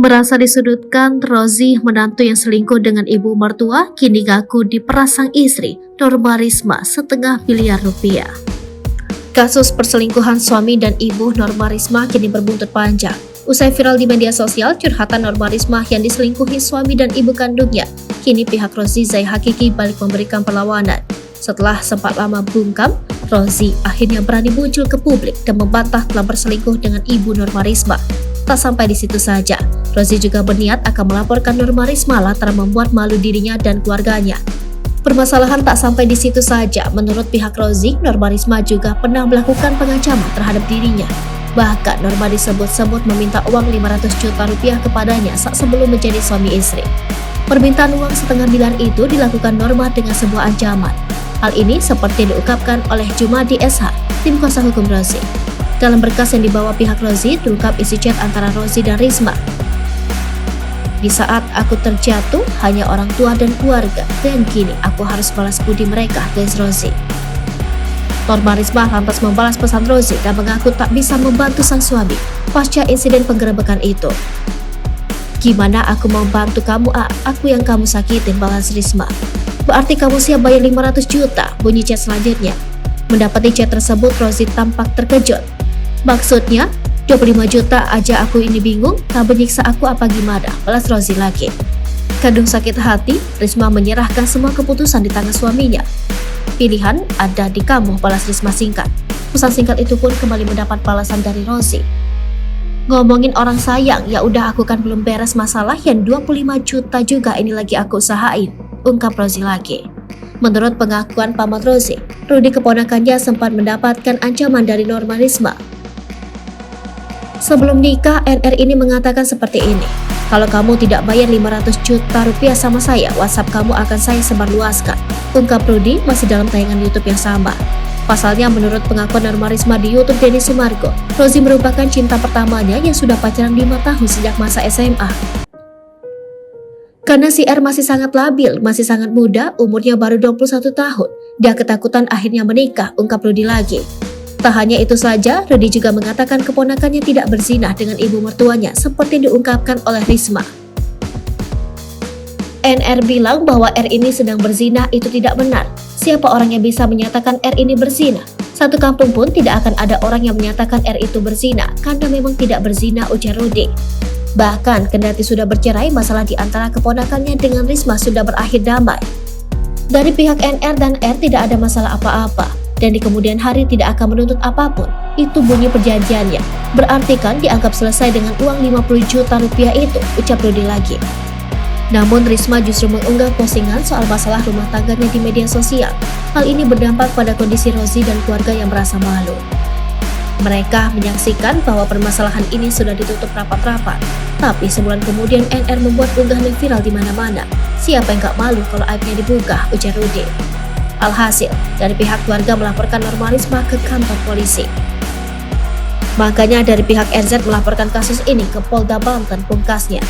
Merasa disudutkan, Rozi, menantu yang selingkuh dengan ibu mertua, kini ngaku diperas sang istri, Norma Risma, setengah miliar rupiah. Kasus perselingkuhan suami dan ibu Norma Risma kini berbuntut panjang. Usai viral di media sosial, curhatan Norma Risma yang diselingkuhi suami dan ibu kandungnya, kini pihak Rozi Zai Hakiki balik memberikan perlawanan. Setelah sempat lama bungkam, Rozi akhirnya berani muncul ke publik dan membantah telah berselingkuh dengan ibu Norma Risma. Tak sampai di situ saja, Rozi juga berniat akan melaporkan Norma Risma lantaran membuat malu dirinya dan keluarganya. Permasalahan tak sampai di situ saja. Menurut pihak Rozi, Norma Risma juga pernah melakukan pengancaman terhadap dirinya. Bahkan Norma disebut-sebut meminta uang 500 juta rupiah kepadanya saat sebelum menjadi suami istri. Permintaan uang setengah miliar itu dilakukan Norma dengan sebuah ancaman. Hal ini seperti diungkapkan oleh Jumadi SH, tim kuasa hukum Rozi. Dalam berkas yang dibawa pihak Rozi, terungkap isi chat antara Rozi dan Risma. Di saat aku terjatuh, hanya orang tua dan keluarga, dan kini aku harus balas budi mereka, tulis Rozi. Norma Risma lantas membalas pesan Rozi dan mengaku tak bisa membantu sang suami pasca insiden penggerebekan itu. Gimana aku mau bantu kamu, aku yang kamu sakitin, balas Risma. Berarti kamu siap bayar 500 juta, bunyi chat selanjutnya. Mendapati chat tersebut, Rozi tampak terkejut. Maksudnya, 25 juta aja aku ini bingung, tak menyiksa aku apa gimana, balas Rozi lagi. Kadung sakit hati, Risma menyerahkan semua keputusan di tangan suaminya. Pilihan ada di kamu, balas Risma singkat. Pesan singkat itu pun kembali mendapat balasan dari Rozi. Ngomongin orang sayang, ya udah aku kan belum beres masalah yang 25 juta juga ini lagi aku usahain, ungkap Rozi lagi. Menurut pengakuan paman Rozi, Rudi keponakannya sempat mendapatkan ancaman dari Norma Risma. Sebelum nikah, NR ini mengatakan seperti ini. Kalau kamu tidak bayar 500 juta rupiah sama saya, WhatsApp kamu akan saya sebarluaskan, ungkap Rudi masih dalam tayangan YouTube yang sama. Pasalnya, menurut pengakuan Norma Risma di YouTube Denny Sumargo, Rozi merupakan cinta pertamanya yang sudah pacaran 5 tahun sejak masa SMA. Karena si R masih sangat labil, masih sangat muda, umurnya baru 21 tahun, dia ketakutan akhirnya menikah, ungkap Rudi lagi. Tak hanya itu saja, Rudi juga mengatakan keponakannya tidak berzina dengan ibu mertuanya seperti diungkapkan oleh Risma. NR bilang bahwa R ini sedang berzina itu tidak benar. Siapa orang yang bisa menyatakan R ini berzina? Satu kampung pun tidak akan ada orang yang menyatakan R itu berzina karena memang tidak berzina, ujar Rudi. Bahkan kendati sudah bercerai, masalah di antara keponakannya dengan Risma sudah berakhir damai. Dari pihak NR dan R tidak ada masalah apa-apa. Dan di kemudian hari tidak akan menuntut apapun. Itu bunyi perjanjiannya. Berarti kan dianggap selesai dengan uang 50 juta rupiah itu, ucap Rudi lagi. Namun Risma justru mengunggah postingan soal masalah rumah tangganya di media sosial. Hal ini berdampak pada kondisi Rozi dan keluarga yang merasa malu. Mereka menyaksikan bahwa permasalahan ini sudah ditutup rapat-rapat. Tapi sebulan kemudian NR membuat unggahan yang viral di mana-mana. Siapa yang gak malu kalau aibnya dibuka, ujar Rudi. Alhasil, dari pihak keluarga melaporkan Norma Risma ke kantor polisi. Makanya dari pihak NZ melaporkan kasus ini ke Polda Banten, pungkasnya.